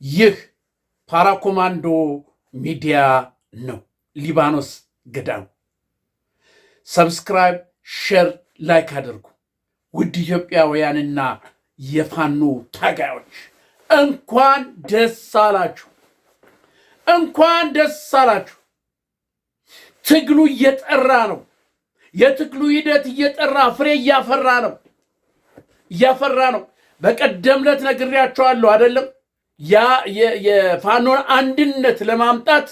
ይህ ፓራኮማንዶ ሚዲያ ነው። ሊባኖስ ገዳም ሰብስክራይብ፣ ሼር፣ ላይክ አድርጉ። ውድ ኢትዮጵያውያንና የፋኖ ታጋዮች እንኳን ደስ አላችሁ፣ እንኳን ደስ አላችሁ። ትግሉ እየጠራ ነው። የትግሉ ሂደት እየጠራ ፍሬ እያፈራ ነው። በቀደም ዕለት ነግሬያቸዋለሁ አይደለም? ያ የፋኖን አንድነት ለማምጣት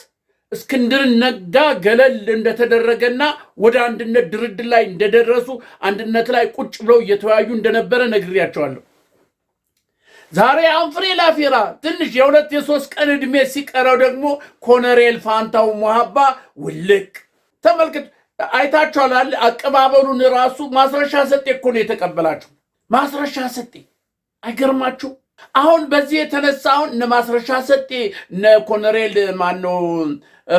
እስክንድር ነጋ ገለል እንደተደረገና ወደ አንድነት ድርድር ላይ እንደደረሱ አንድነት ላይ ቁጭ ብለው እየተወያዩ እንደነበረ ነግሬያቸዋለሁ። ዛሬ አንፍሬ ላፌራ ትንሽ የሁለት የሶስት ቀን ዕድሜ ሲቀረው ደግሞ ኮሎኔል ፋንታው ሞሃባ ውልቅ ተመልክት። አይታችኋል አቀባበሉን ራሱ። ማስረሻ ሰጤ እኮ ነው የተቀበላችሁ። ማስረሻ ሰጤ አይገርማችሁ? አሁን በዚህ የተነሳ አሁን እነ ማስረሻ ሰጤ እነ ኮሎኔል ማነው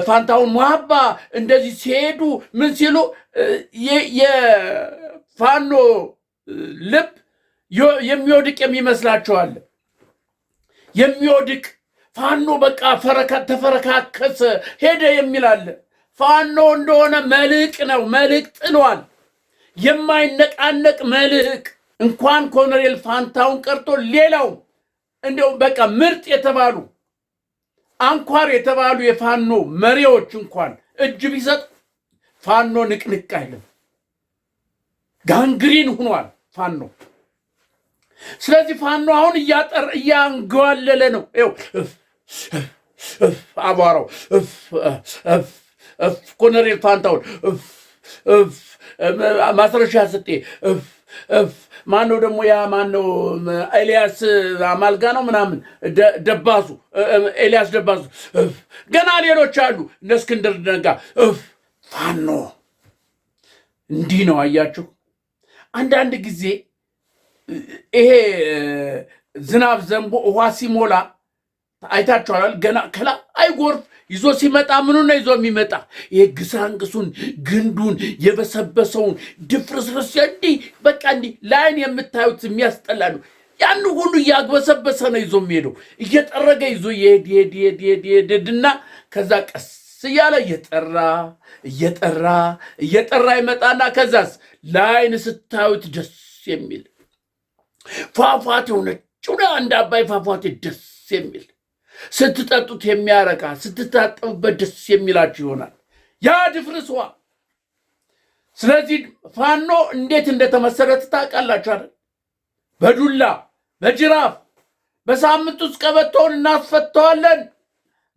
ፋንታውን ሞሃባ እንደዚህ ሲሄዱ ምን ሲሉ የፋኖ ልብ የሚወድቅ የሚመስላቸዋል። የሚወድቅ ፋኖ በቃ ተፈረካከሰ ሄደ የሚላለ ፋኖ እንደሆነ መልህቅ ነው። መልህቅ ጥሏል። የማይነቃነቅ መልህቅ። እንኳን ኮሎኔል ፋንታውን ቀርቶ ሌላው እንደው በቃ ምርጥ የተባሉ አንኳር የተባሉ የፋኖ መሪዎች እንኳን እጅ ቢሰጥ ፋኖ ንቅንቅ አይልም። ጋንግሪን ሆኗል ፋኖ። ስለዚህ ፋኖ አሁን እያንገዋለለ ነው። ይኸው አቧራው ኮሎኔል ፋንታውን ማስረሻ ሰጤ ማነው ደግሞ ያ ማነው ኤልያስ አማልጋ ነው ምናምን ደባሱ ኤልያስ ደባሱ ገና ሌሎች አሉ እነ እስክንድር ነጋ። ፋኖ እንዲህ ነው። አያችሁ አንዳንድ ጊዜ ይሄ ዝናብ ዘንቦ ውሃ ሲሞላ አይታችኋል። ገና ከላይ አይጎርፍ ይዞ ሲመጣ ምኑ ነው ይዞ የሚመጣ? የግሳንግሱን ግንዱን የበሰበሰውን ድፍርስርስ እንዲህ በቃ እንዲህ ላይን የምታዩት የሚያስጠላሉ። ያን ሁሉ እያግበሰበሰ ነው ይዞ የሚሄደው። እየጠረገ ይዞ ይሄድና ከዛ ቀስ እያለ እየጠራ ይመጣና ከዛስ ላይን ስታዩት ደስ የሚል ፏፏቴው ነጭ እንደ አባይ ፏፏቴ ደስ የሚል ስትጠጡት የሚያረካ ስትታጠቡበት ደስ የሚላችሁ ይሆናል ያ ድፍርስዋ። ስለዚህ ፋኖ እንዴት እንደተመሰረተ ታውቃላችሁ አይደል? በዱላ በጅራፍ በሳምንት ውስጥ ቀበቶውን እናስፈተዋለን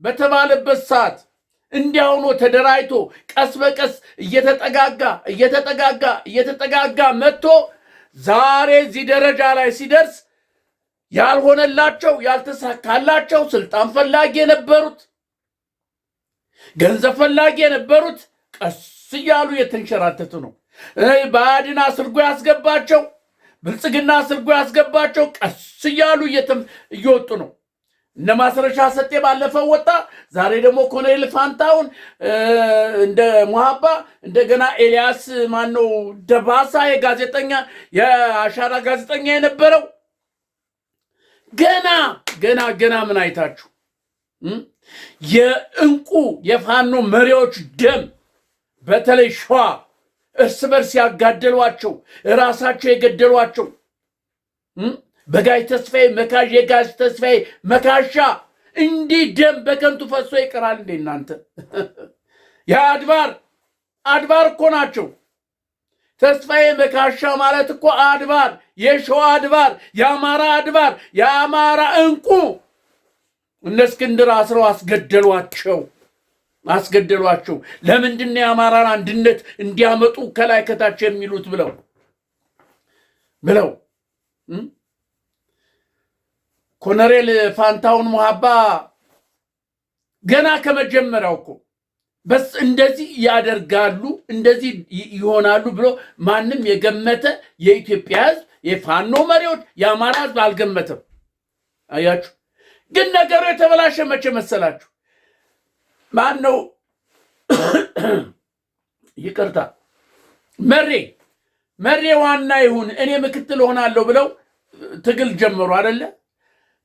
በተባለበት ሰዓት እንዲያውኑ ተደራጅቶ ቀስ በቀስ እየተጠጋጋ መጥቶ ዛሬ እዚህ ደረጃ ላይ ሲደርስ ያልሆነላቸው ያልተሳካላቸው ስልጣን ፈላጊ የነበሩት ገንዘብ ፈላጊ የነበሩት ቀስ እያሉ የተንሸራተቱ ነው። ብአዴን አስርጎ ያስገባቸው ብልጽግና አስርጎ ያስገባቸው ቀስ እያሉ እየወጡ ነው። እነ ማስረሻ ሰጤ ባለፈው ወጣ። ዛሬ ደግሞ ኮሎኔል ፋንታውን እንደ ሞሃባ እንደገና ኤልያስ ማነው ደባሳ የጋዜጠኛ የአሻራ ጋዜጠኛ የነበረው ገና ምን አይታችሁ? የእንቁ የፋኖ መሪዎች ደም በተለይ ሸዋ እርስ በርስ ያጋደሏቸው ራሳቸው የገደሏቸው በጋይ ተስፋዬ መካሽ የጋሽ ተስፋዬ መካሻ እንዲህ ደም በከንቱ ፈሶ ይቀራል እንዴ እናንተ? የአድባር እኮ ናቸው። ተስፋዬ መካሻ ማለት እኮ አድባር፣ የሸዋ አድባር፣ የአማራ አድባር፣ የአማራ እንቁ። እነ እስክንድር አስረው አስገደሏቸው። ለምንድን ነው የአማራን አንድነት እንዲያመጡ ከላይ ከታች የሚሉት ብለው ኮሎኔል ፋንታውን ሞሃባ ገና ከመጀመሪያው እኮ በስ እንደዚህ ያደርጋሉ እንደዚህ ይሆናሉ ብሎ ማንም የገመተ የኢትዮጵያ ሕዝብ የፋኖ መሪዎች የአማራ ሕዝብ አልገመተም። አያችሁ ግን ነገሩ የተበላሸ መቼ መሰላችሁ? ማነው ይቅርታ መሬ ዋና ይሁን እኔ ምክትል ሆናለሁ ብለው ትግል ጀመሩ አይደለ?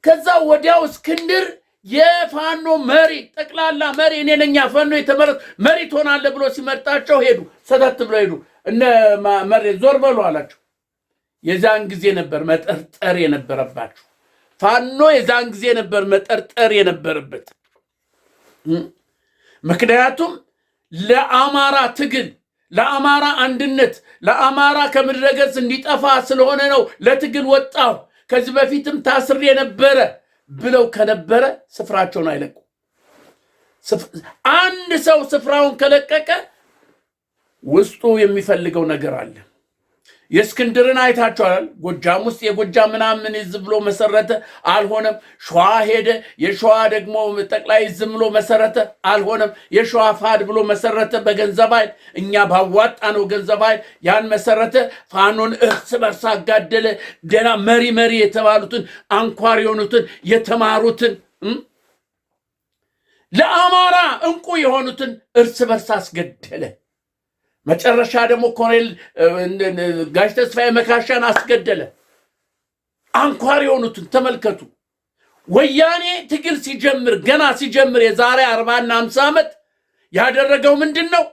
ከዛ ወዲያው እስክንድር የፋኖ መሪ ጠቅላላ መሪ እኔ ነኝ ፋኖ የተመረጥ መሪ ትሆናለህ ብሎ ሲመርጣቸው ሄዱ። ሰተት ብለው ሄዱ። እነ መሪ ዞር በሉ አላቸው። የዛን ጊዜ ነበር መጠርጠር የነበረባቸው። ፋኖ የዛን ጊዜ ነበር መጠርጠር የነበረበት። ምክንያቱም ለአማራ ትግል፣ ለአማራ አንድነት፣ ለአማራ ከምድረ ገጽ እንዲጠፋ ስለሆነ ነው ለትግል ወጣሁ፣ ከዚህ በፊትም ታስሬ የነበረ ብለው ከነበረ ስፍራቸውን አይለቁ። አንድ ሰው ስፍራውን ከለቀቀ ውስጡ የሚፈልገው ነገር አለ። የእስክንድርን አይታችኋል። ጎጃም ውስጥ የጎጃም ምናምን ይዝ ብሎ መሰረተ፣ አልሆነም። ሸዋ ሄደ፣ የሸዋ ደግሞ ጠቅላይ ዝም ብሎ መሰረተ፣ አልሆነም። የሸዋ ፋድ ብሎ መሰረተ በገንዘብ ኃይል፣ እኛ ባዋጣ ነው ገንዘብ ኃይል ያን መሰረተ። ፋኖን እርስ በርስ አጋደለ። ደና መሪ የተባሉትን አንኳር የሆኑትን የተማሩትን ለአማራ እንቁ የሆኑትን እርስ በርስ አስገደለ። መጨረሻ ደግሞ ኮሎኔል ጋሽ ተስፋዬ መካሻን አስገደለ። አንኳር የሆኑትን ተመልከቱ። ወያኔ ትግል ሲጀምር ገና ሲጀምር የዛሬ 40 እና 50 ዓመት ያደረገው ምንድነው?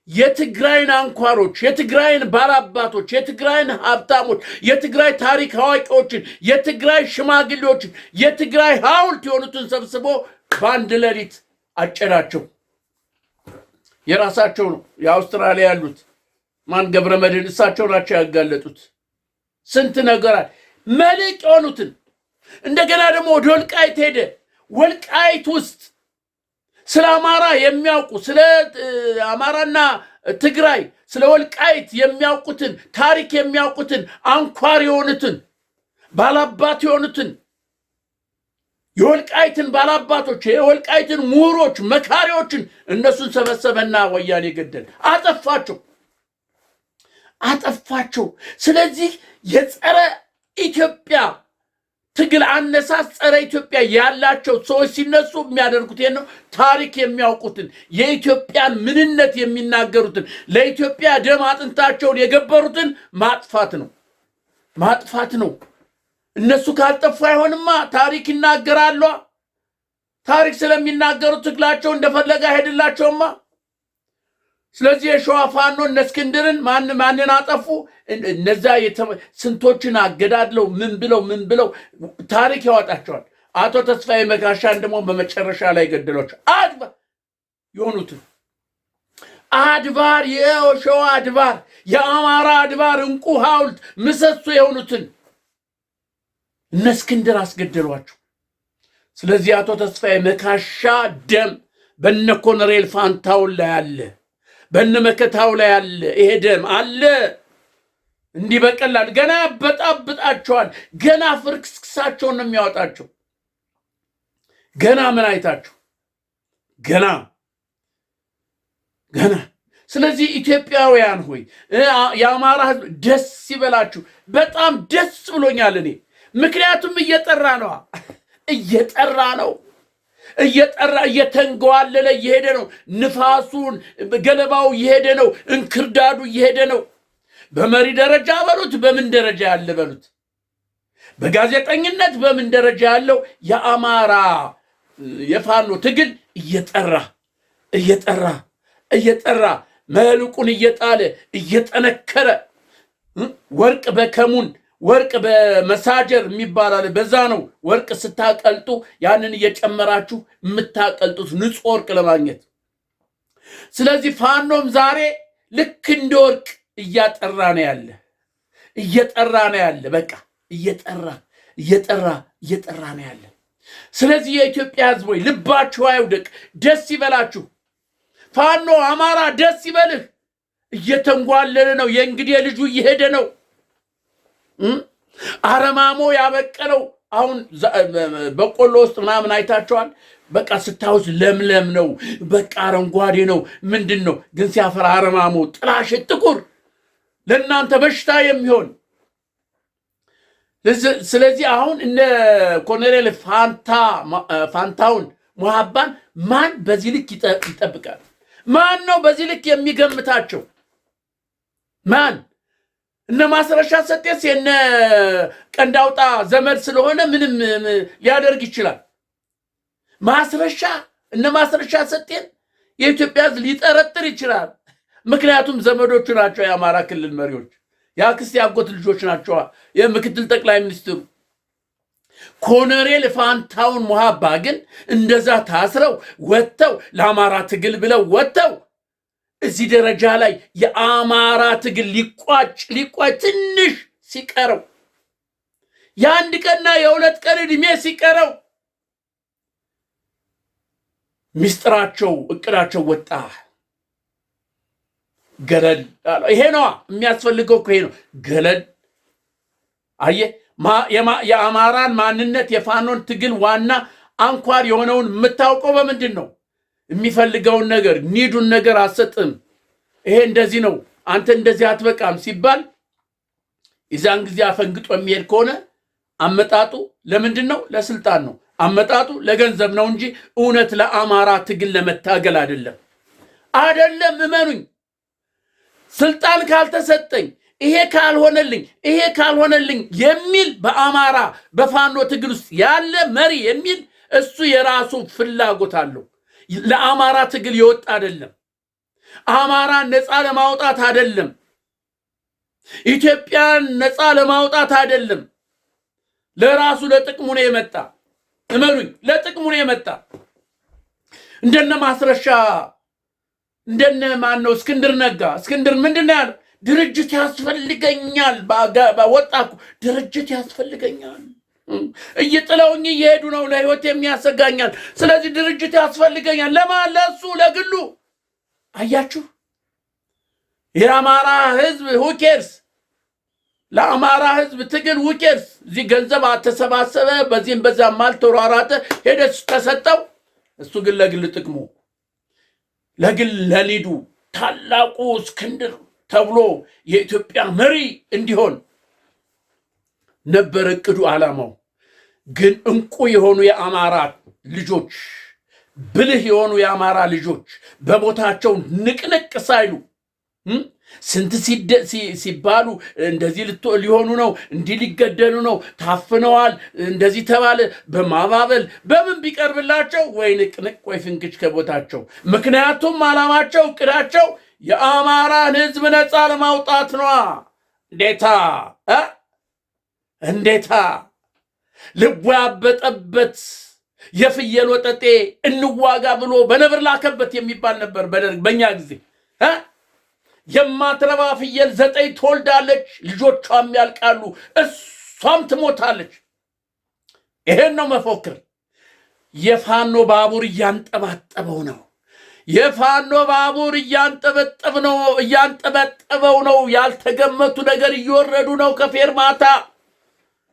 የትግራይን አንኳሮች፣ የትግራይን ባላባቶች፣ የትግራይን ሀብታሞች፣ የትግራይ ታሪክ አዋቂዎችን፣ የትግራይ ሽማግሌዎችን፣ የትግራይ ሐውልት የሆኑትን ሰብስቦ በአንድ ሌሊት አጨዳቸው። የራሳቸው ነው። የአውስትራሊያ ያሉት ማን ገብረ መድህን እሳቸው ናቸው ያጋለጡት። ስንት ነገር መልቅ የሆኑትን እንደገና ደግሞ ወደ ወልቃይት ሄደ። ወልቃይት ውስጥ ስለ አማራ የሚያውቁ ስለ አማራና ትግራይ ስለ ወልቃይት የሚያውቁትን ታሪክ የሚያውቁትን አንኳር የሆኑትን ባላባት የሆኑትን የወልቃይትን ባላባቶች የወልቃይትን ምሁሮች መካሪዎችን እነሱን ሰበሰበና ወያኔ ገደለ። አጠፋቸው። ስለዚህ የጸረ ኢትዮጵያ ትግል አነሳስ ጸረ ኢትዮጵያ ያላቸው ሰዎች ሲነሱ የሚያደርጉት ነው። ታሪክ የሚያውቁትን የኢትዮጵያን ምንነት የሚናገሩትን ለኢትዮጵያ ደም አጥንታቸውን የገበሩትን ማጥፋት ነው። እነሱ ካልጠፉ አይሆንማ። ታሪክ ይናገራሉ። ታሪክ ስለሚናገሩ ትግላቸው እንደፈለገ አይሄድላቸውማ። ስለዚህ የሸዋ ፋኖ እነ እስክንድርን ማንን አጠፉ? እነዛ ስንቶችን አገዳድለው ምን ብለው ታሪክ ያወጣቸዋል። አቶ ተስፋዬ መካሻን ደግሞ በመጨረሻ ላይ ገደሏቸው። አድባር የሆኑትን አድባር የሸዋ አድባር የአማራ አድባር እንቁ ሐውልት ምሰሶ የሆኑትን እነ እስክንድር አስገደሏቸው። ስለዚህ አቶ ተስፋዬ መካሻ ደም በነ ኮሎኔል ፋንታውን ላይ አለ፣ በነ መከታው ላይ አለ። ይሄ ደም አለ። እንዲህ በቀላል ገና ያበጣብጣቸዋል። ገና ፍርክስክሳቸውን ነው የሚያወጣቸው። ገና ምን አይታችሁ ገና ስለዚህ ኢትዮጵያውያን ሆይ የአማራ ሕዝብ ደስ ይበላችሁ። በጣም ደስ ብሎኛል እኔ። ምክንያቱም እየጠራ ነው እየተንገዋለለ እየሄደ ነው። ንፋሱን ገለባው እየሄደ ነው። እንክርዳዱ እየሄደ ነው። በመሪ ደረጃ በሉት፣ በምን ደረጃ ያለ በሉት፣ በጋዜጠኝነት በምን ደረጃ ያለው የአማራ የፋኖ ትግል እየጠራ መልቁን እየጣለ እየጠነከረ ወርቅ በከሙን ወርቅ በመሳጀር የሚባላል በዛ ነው። ወርቅ ስታቀልጡ ያንን እየጨመራችሁ የምታቀልጡት ንጹህ ወርቅ ለማግኘት። ስለዚህ ፋኖም ዛሬ ልክ እንደ ወርቅ እየጠራ ነው ያለ። በቃ እየጠራ ነው ያለ። ስለዚህ የኢትዮጵያ ሕዝብ ሆይ ልባችሁ አይውደቅ፣ ደስ ይበላችሁ። ፋኖ አማራ ደስ ይበልህ። እየተንጓለለ ነው። የእንግዲህ ልጁ እየሄደ ነው። አረማሞ ያበቀለው አሁን በቆሎ ውስጥ ምናምን አይታቸዋል። በቃ ስታዩት ለምለም ነው። በቃ አረንጓዴ ነው። ምንድን ነው ግን ሲያፈራ አረማሞ ጥላሸት ጥቁር ለእናንተ በሽታ የሚሆን። ስለዚህ አሁን እነ ኮሎኔል ፋንታውን ሙሃባን ማን በዚህ ልክ ይጠብቃል? ማን ነው በዚህ ልክ የሚገምታቸው? ማን? እነ ማስረሻ ሰጤስ የነ ቀንዳውጣ ዘመድ ስለሆነ ምንም ሊያደርግ ይችላል። እነ ማስረሻ ሰጤን የኢትዮጵያ ሕዝብ ሊጠረጥር ይችላል። ምክንያቱም ዘመዶቹ ናቸው። የአማራ ክልል መሪዎች የአክስት ያጎት ልጆች ናቸው። የምክትል ጠቅላይ ሚኒስትሩ ኮሎኔል ፋንታውን ሙሃባ ግን እንደዛ ታስረው ወጥተው ለአማራ ትግል ብለው ወጥተው እዚህ ደረጃ ላይ የአማራ ትግል ሊቋጭ ትንሽ ሲቀረው የአንድ ቀንና የሁለት ቀን ዕድሜ ሲቀረው ሚስጥራቸው እቅዳቸው ወጣ። ገለል ይሄ ነው የሚያስፈልገው። ይሄ ነው ገለል። አየህ የአማራን ማንነት የፋኖን ትግል ዋና አንኳር የሆነውን የምታውቀው በምንድን ነው? የሚፈልገውን ነገር ኒዱን ነገር አሰጥም። ይሄ እንደዚህ ነው፣ አንተ እንደዚህ አትበቃም ሲባል የዛን ጊዜ አፈንግጦ የሚሄድ ከሆነ አመጣጡ ለምንድን ነው? ለስልጣን ነው። አመጣጡ ለገንዘብ ነው እንጂ እውነት ለአማራ ትግል ለመታገል አይደለም። እመኑኝ። ስልጣን ካልተሰጠኝ ይሄ ካልሆነልኝ የሚል በአማራ በፋኖ ትግል ውስጥ ያለ መሪ የሚል እሱ የራሱ ፍላጎት አለው። ለአማራ ትግል የወጣ አይደለም። አማራን ነፃ ለማውጣት አይደለም። ኢትዮጵያን ነፃ ለማውጣት አይደለም። ለራሱ ለጥቅሙ ነው የመጣ። እመኑኝ፣ ለጥቅሙ ነው የመጣ። እንደነ ማስረሻ እንደነ ማን ነው እስክንድር ነጋ። እስክንድር ምንድን ያለ ድርጅት ያስፈልገኛል፣ ወጣኩ ድርጅት ያስፈልገኛል፣ እየጥለውኝ እየሄዱ ነው፣ ለህይወት የሚያሰጋኛል፣ ስለዚህ ድርጅት ያስፈልገኛል። ለማን? ለሱ ለግሉ። አያችሁ፣ የአማራ ህዝብ ሁኬርስ፣ ለአማራ ህዝብ ትግል ሁኬርስ። እዚህ ገንዘብ ተሰባሰበ፣ በዚህም በዛም አልተሯሯጠ፣ ሄደ ተሰጠው። እሱ ግን ለግል ጥቅሙ ለግል ለሊዱ ታላቁ እስክንድር ተብሎ የኢትዮጵያ መሪ እንዲሆን ነበር እቅዱ፣ ዓላማው። ግን እንቁ የሆኑ የአማራ ልጆች፣ ብልህ የሆኑ የአማራ ልጆች በቦታቸው ንቅንቅ ሳይሉ ስንት ሲባሉ እንደዚህ ሊሆኑ ነው፣ እንዲህ ሊገደሉ ነው፣ ታፍነዋል፣ እንደዚህ ተባለ በማባበል በምን ቢቀርብላቸው ወይ ንቅንቅ ወይ ፍንክች ከቦታቸው። ምክንያቱም ዓላማቸው እቅዳቸው የአማራን ህዝብ ነፃ ለማውጣት ነዋ። እንዴታ ልቡ ያበጠበት የፍየል ወጠጤ እንዋጋ ብሎ በነብር ላከበት የሚባል ነበር በደርግ በእኛ ጊዜ። የማትረባ ፍየል 9 ትወልዳለች፣ ልጆቿም ያልቃሉ፣ እሷም ትሞታለች። ይሄን ነው መፎክር። የፋኖ ባቡር እያንጠባጠበው ነው። የፋኖ ባቡር እያንጠበጠበው ነው። ያልተገመቱ ነገር እየወረዱ ነው ከፌርማታ።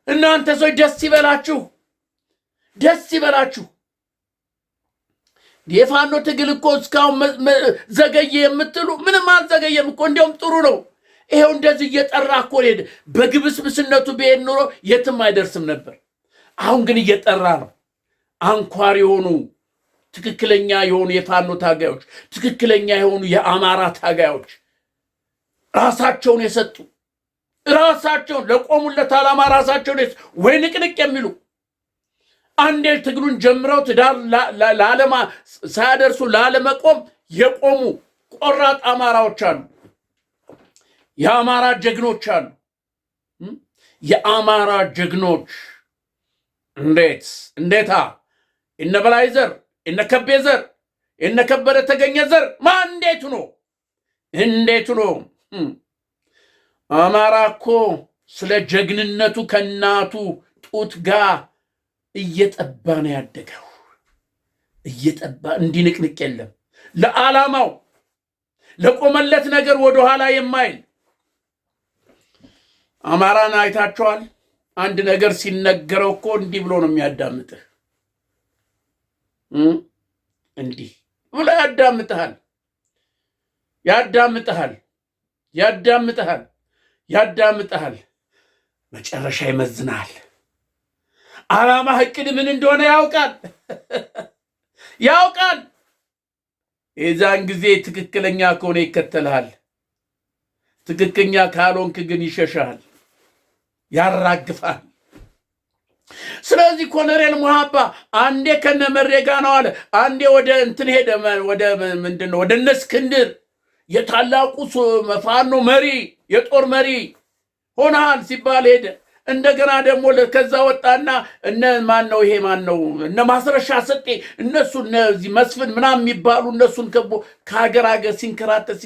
እናንተ ሰዎች ደስ ይበላችሁ፣ ደስ ይበላችሁ። የፋኖ ትግል እኮ እስካሁን ዘገየ የምትሉ ምንም አልዘገየም እኮ፣ እንዲያውም ጥሩ ነው። ይሄው እንደዚህ እየጠራ እኮ ሄደ። በግብስብስነቱ ቢሄድ ኑሮ የትም አይደርስም ነበር። አሁን ግን እየጠራ ነው። አንኳር የሆኑ ትክክለኛ የሆኑ የፋኖ ታጋዮች፣ ትክክለኛ የሆኑ የአማራ ታጋዮች ራሳቸውን የሰጡ ራሳቸውን ለቆሙለት ዓላማ ራሳቸውን ወይ ንቅንቅ የሚሉ አንዴ ትግሉን ጀምረው ትዳር ለዓለማ ሳያደርሱ ላለመቆም የቆሙ ቆራጥ አማራዎች አሉ። የአማራ ጀግኖች አሉ። የአማራ ጀግኖች እንዴታ እነ በላይ ዘር፣ እነ ከቤ ዘር፣ እነ ከበደ ተገኘ ዘር እንዴቱ ነው አማራ እኮ ስለ ጀግንነቱ ከናቱ ጡት ጋር እየጠባ ነው ያደገው። እየጠባ እንዲንቅንቅ የለም። ለዓላማው ለቆመለት ነገር ወደኋላ የማይል አማራን አይታቸዋል። አንድ ነገር ሲነገረው እኮ እንዲህ ብሎ ነው የሚያዳምጥህ። እንዲህ ብሎ ያዳምጥሃል። መጨረሻ ይመዝናል። ዓላማ እቅድ ምን እንደሆነ ያውቃል። የዛን ጊዜ ትክክለኛ ከሆነ ይከተልሃል። ትክክኛ ካልሆንክ ግን ይሸሻል፣ ያራግፋል። ስለዚህ ኮሎኔል ሙሃባ አንዴ ከነመሬጋ ነው አለ፣ አንዴ ወደ እንትን ሄደ፣ ወደ ምንድነው ወደ እነ እስክንድር የታላቁ ፋኖ መሪ የጦር መሪ ሆነሃል ሲባል ሄደ። እንደገና ደግሞ ከዛ ወጣና እነ ማን ነው ይሄ ማን ነው እነ ማስረሻ ሰጤ እነሱ እነዚህ መስፍን ምናምን የሚባሉ እነሱን ከቦ ከሀገር ሀገር ሲንከራተት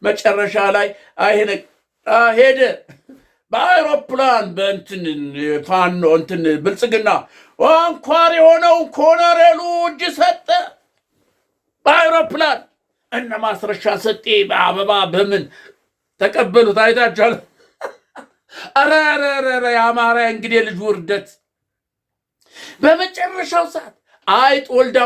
መጨረሻ ላይ አይሄነ ሄደ በአይሮፕላን በእንትን ፋኖ እንትን ብልጽግና አንኳር የሆነው ኮሎኔሉ እጅ ሰጠ በአይሮፕላን። እነ ማስረሻ ሰጤ በአበባ በምን ተቀበሉት አይታችኋል። አራራራ የአማራ እንግዲህ ልጅ ውርደት በመጨረሻው ሰዓት አይጥ ወልዳ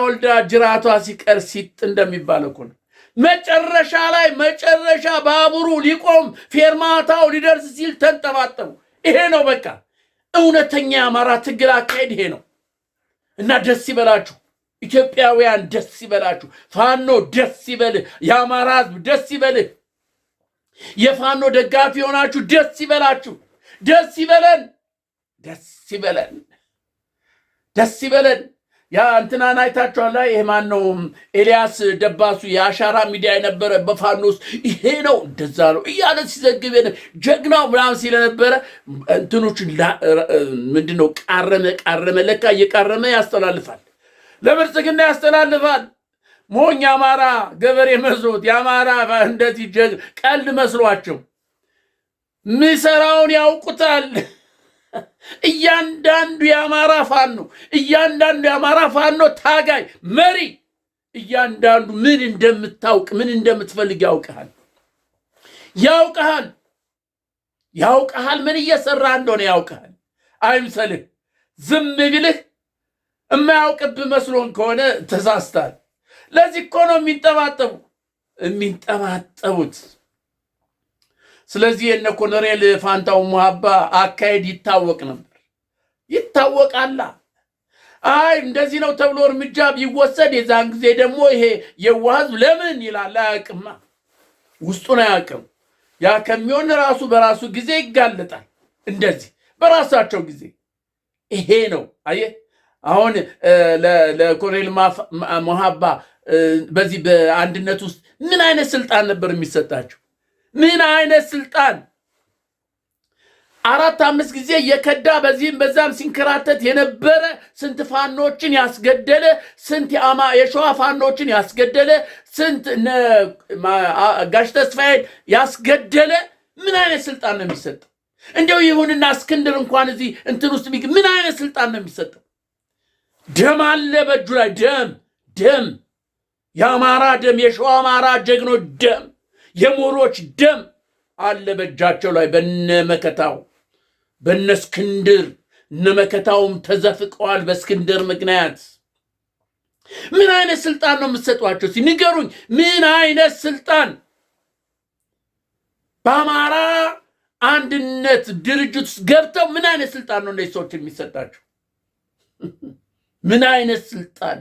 ጅራቷ ሲቀር ሲጥ እንደሚባለው እኮ ነው። መጨረሻ ባቡሩ ሊቆም ፌርማታው ሊደርስ ሲል ተንጠባጠቡ። ይሄ ነው በቃ እውነተኛ የአማራ ትግል አካሄድ ይሄ ነው። እና ደስ ይበላችሁ ኢትዮጵያውያን፣ ደስ ይበላችሁ። ፋኖ ደስ ይበልህ፣ የአማራ ሕዝብ ደስ ይበልህ። የፋኖ ደጋፊ ሆናችሁ ደስ ይበላችሁ፣ ደስ ይበለን፣ ደስ ይበለን። ያ እንትናን አይታችኋል። ይሄ ማን ነው? ኤልያስ ደባሱ የአሻራ ሚዲያ የነበረ በፋኖ ውስጥ ይሄ ነው እንደዛ ነው እያለ ሲዘግብ ጀግናው ምናምን ሲለነበረ እንትኖች ምንድነው ቃረመ ለካ እየቃረመ ያስተላልፋል፣ ለብልጽግና ያስተላልፋል። ሞኝ አማራ ገበሬ መስሎት የአማራ እንደዚህ ቀልድ መስሏቸው ምሰራውን ያውቁታል። እያንዳንዱ የአማራ ፋኖ ታጋይ መሪ እያንዳንዱ ምን እንደምታውቅ ምን እንደምትፈልግ ያውቅሃል። ምን እየሰራ እንደሆነ ያውቅሃል። አይምሰልህ። ዝም ቢልህ የማያውቅብህ መስሎን ከሆነ ተሳስታል። ለዚህ እኮ ነው የሚንጠባጠቡት። ስለዚህ የነ ኮሎኔል ፋንታው ሙሃባ አካሄድ ይታወቅ ነበር፣ ይታወቃላ። አይ እንደዚህ ነው ተብሎ እርምጃ ቢወሰድ የዛን ጊዜ ደግሞ ይሄ የዋህዝብ ለምን ይላል። አያውቅማ፣ ውስጡን አያውቅም። ያ ከሚሆን ራሱ በራሱ ጊዜ ይጋለጣል። እንደዚህ በራሳቸው ጊዜ ይሄ ነው። አየህ አሁን ለኮሎኔል ሙሃባ በዚህ በአንድነት ውስጥ ምን አይነት ስልጣን ነበር የሚሰጣቸው? ምን አይነት ስልጣን? 4-5 ጊዜ የከዳ በዚህም በዛም ሲንከራተት የነበረ ስንት ፋኖችን ያስገደለ፣ ስንት የሸዋ ፋኖችን ያስገደለ፣ ስንት ጋሽ ተስፋዬን ያስገደለ ምን አይነት ስልጣን ነው የሚሰጠው? እንደው ይሁንና እስክንድር እንኳን እዚህ እንትን ውስጥ ምን አይነት ስልጣን ነው የሚሰጠው? ደም አለ በእጁ ላይ ደም የአማራ ደም፣ የሸዋ አማራ ጀግኖች ደም፣ የሞሮች ደም አለ በእጃቸው ላይ። በነመከታው በነ እስክንድር እነመከታውም ተዘፍቀዋል በእስክንድር ምክንያት። ምን አይነት ስልጣን ነው የምትሰጧቸው? ንገሩኝ። ምን አይነት ስልጣን በአማራ አንድነት ድርጅት ውስጥ ገብተው ምን አይነት ስልጣን ነው እነዚህ ሰዎች የሚሰጣቸው? ምን አይነት ስልጣን?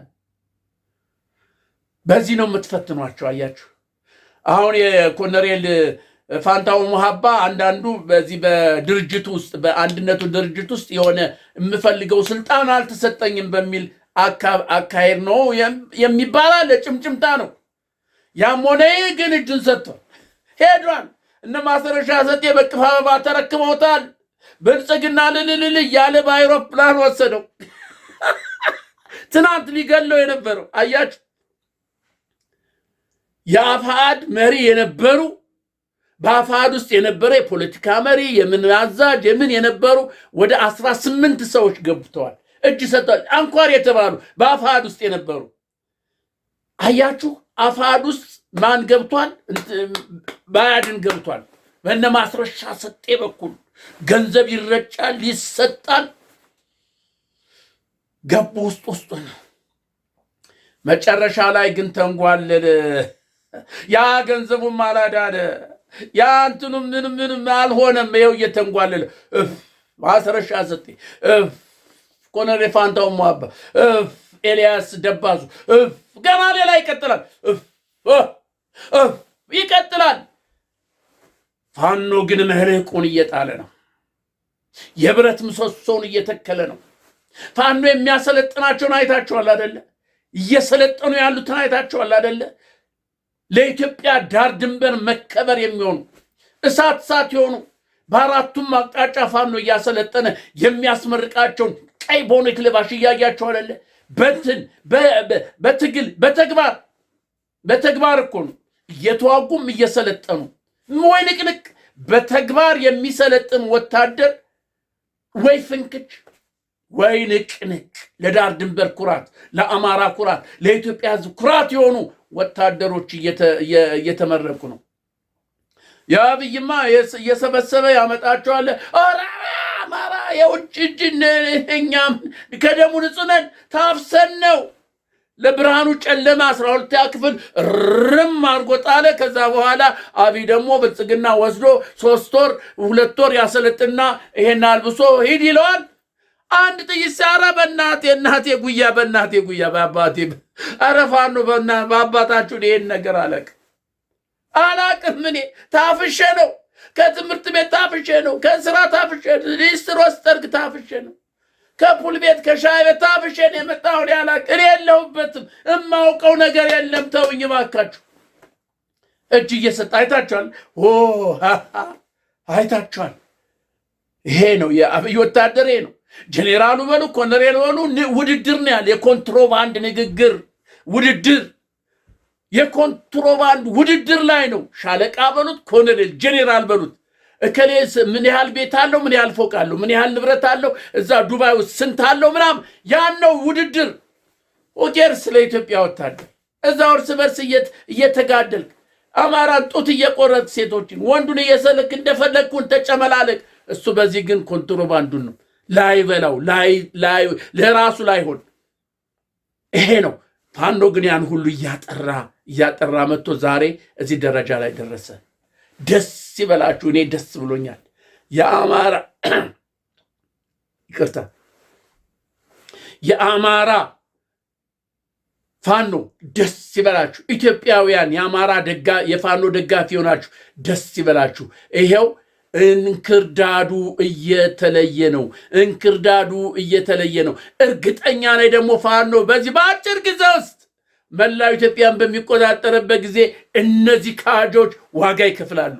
በዚህ ነው የምትፈትኗቸው። አያችሁ አሁን የኮሎኔል ፋንታው ሙሃባ አንዳንዱ በዚህ በድርጅቱ ውስጥ በአንድነቱ ድርጅት ውስጥ የሆነ የምፈልገው ስልጣን አልተሰጠኝም በሚል አካሄድ ነው የሚባላል። ጭምጭምታ ነው። ያም ሆነ ግን እጁን ሰጥቶ ሄዷል። እነ ማስረሻ ሰጤ በቅፍ አበባ ተረክመውታል። ብልጽግና ልልልል እያለ በአይሮፕላን ወሰደው። ትናንት ሊገለው የነበረው አያችሁ የአፋድ መሪ የነበሩ በአፋድ ውስጥ የነበረ የፖለቲካ መሪ የምን አዛዥ የምን የነበሩ ወደ 18 ሰዎች ገብተዋል፣ እጅ ሰጥተዋል። አንኳር የተባሉ በአፋድ ውስጥ የነበሩ አያችሁ። አፋድ ውስጥ ማን ገብቷል? ባያድን ገብቷል። በእነ ማስረሻ ሰጤ በኩል ገንዘብ ይረጫል፣ ይሰጣል። ገቡ ውስጥ ነው። መጨረሻ ላይ ግን ተንጓለለ። ያ ገንዘቡም አላዳነ፣ ያ እንትኑም ምንም አልሆነም። ይኸው እየተንጓለለ ማስረሻ ሰጤ፣ ኮሎኔል ፋንታው ሙሃባ፣ ኤልያስ ደባሱ፣ ገና ሌላ ይቀጥላል። ፋኖ ግን ምህርቁን እየጣለ ነው። የብረት ምሰሶውን እየተከለ ነው። ፋኖ የሚያሰለጥናቸውን አይታችኋል አይደለ? እየሰለጠኑ ያሉትን አይታችኋል አይደለ? ለኢትዮጵያ ዳር ድንበር መከበር የሚሆኑ እሳት የሆኑ በአራቱም አቅጣጫ ፋኖ እያሰለጠነ የሚያስመርቃቸውን ቀይ ቦኔት ለባሽ እያያቸው አይደለ? በትግል በተግባር እኮ ነው እየተዋጉም እየሰለጠኑ። ወይ ንቅንቅ በተግባር የሚሰለጥን ወታደር ወይ ፍንክች ወይ ንቅንቅ። ለዳር ድንበር ኩራት፣ ለአማራ ኩራት፣ ለኢትዮጵያ ሕዝብ ኩራት የሆኑ ወታደሮች እየተመረቁ ነው። የአብይማ እየሰበሰበ ያመጣቸዋል። አማራ የውጭ እጅን እኛም ከደሙ ንጹህ ነን ታፍሰን ነው። ለብርሃኑ ጨለማ 12ኛ ክፍል ርም አድርጎ ጣለ። ከዛ በኋላ አብይ ደግሞ ብልጽግና ወስዶ 3 ወር 2 ወር ያሰለጥና ይሄን አልብሶ ሂድ ይለዋል። አንድ ጥይት ሲያራ በእናቴ ጉያ በአባቴ አረፋኑ በአባታችሁ ይሄን ነገር አላቅም። እኔ ታፍሼ ነው፣ ከትምህርት ቤት ታፍሼ ነው፣ ከስራ ታፍሼ ነው፣ ሊስትሮ ስተርግ ታፍሼ ነው፣ ከፑል ቤት ከሻይ ቤት ታፍሼ ነው የመጣሁ። እኔ የለሁበትም፣ እማውቀው ነገር የለም። ተውኝ እባካችሁ። እጅ እየሰጠ አይታችኋል። አይታችኋል። ይሄ ነው የአብይ ወታደር ነው። ጄኔራሉ በሉ ኮሎኔል በሉ ውድድር ነው ያለ። የኮንትሮባንድ ንግግር ውድድር፣ የኮንትሮባንድ ውድድር ላይ ነው። ሻለቃ በሉት ኮሎኔል ጄኔራል በሉት እከሌስ ምን ያህል ቤት አለው፣ ምን ያህል ፎቅ አለው፣ ምን ያህል ንብረት አለው፣ እዛ ዱባይ ውስጥ ስንት አለው ምናምን፣ ያን ነው ውድድር። ኦኬር ስለ ኢትዮጵያ ወታደር እዛ እርስ በርስ እየተጋደልክ አማራን ጡት እየቆረጥ ሴቶችን ወንዱን እየሰለክ እንደፈለግኩን ተጨመላለቅ። እሱ በዚህ ግን ኮንትሮባንዱን ነው ላይበላው ለራሱ ላይሆን። ይሄ ነው ፋኖ ግን ያን ሁሉ እያጠራ መጥቶ ዛሬ እዚህ ደረጃ ላይ ደረሰ። ደስ ይበላችሁ። እኔ ደስ ብሎኛል። የአማራ ፋኖ ደስ ይበላችሁ። ኢትዮጵያውያን የፋኖ ደጋፊ ሆናችሁ ደስ ይበላችሁ። ይሄው እንክርዳዱ እየተለየ ነው። እርግጠኛ ነኝ ደግሞ ፋኖ በዚህ በአጭር ጊዜ ውስጥ መላው ኢትዮጵያን በሚቆጣጠርበት ጊዜ እነዚህ ካጆች ዋጋ ይከፍላሉ።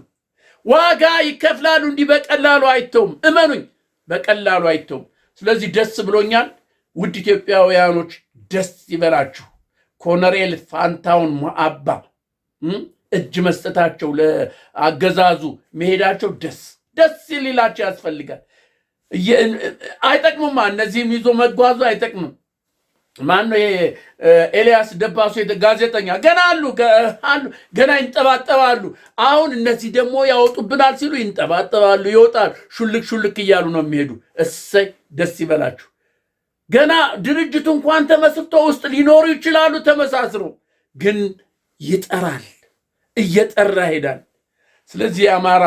እንዲህ በቀላሉ አይተውም። እመኑኝ፣ በቀላሉ አይተውም። ስለዚህ ደስ ብሎኛል። ውድ ኢትዮጵያውያኖች ደስ ይበላችሁ። ኮሎኔል ፋንታሁን ሞአባ እጅ መስጠታቸው ለአገዛዙ መሄዳቸው ደስ ሊላቸው ያስፈልጋል። አይጠቅምማ፣ እነዚህም ይዞ መጓዙ አይጠቅምም። ማነው ኤልያስ ደባሶ ጋዜጠኛ ገና አሉ ገና ይንጠባጠባሉ። አሁን እነዚህ ደግሞ ያወጡብናል ሲሉ ይንጠባጠባሉ፣ ይወጣሉ፣ ሹልክ እያሉ ነው የሚሄዱ። እሰይ ደስ ይበላችሁ። ገና ድርጅቱ እንኳን ተመስርቶ ውስጥ ሊኖሩ ይችላሉ ተመሳስሮ፣ ግን ይጠራል፣ እየጠራ ሄዳል። ስለዚህ የአማራ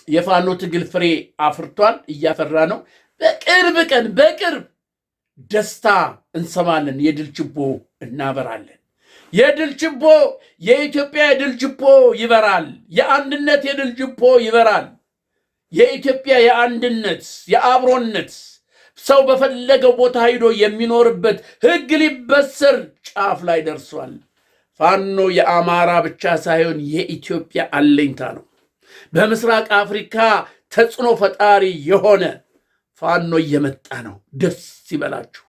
የፋኖ ትግል ፍሬ አፍርቷል፣ እያፈራ ነው። በቅርብ ደስታ እንሰማለን። የድል ችቦ እናበራለን። የድል ችቦ፣ የኢትዮጵያ የድል ችቦ ይበራል። የአንድነት የድል ችቦ ይበራል። የኢትዮጵያ የአንድነት የአብሮነት ሰው በፈለገው ቦታ ሄዶ የሚኖርበት ሕግ ሊበሰር ጫፍ ላይ ደርሷል። ፋኖ የአማራ ብቻ ሳይሆን የኢትዮጵያ አለኝታ ነው። በምስራቅ አፍሪካ ተጽዕኖ ፈጣሪ የሆነ ፋኖ እየመጣ ነው። ደስ ይበላችሁ።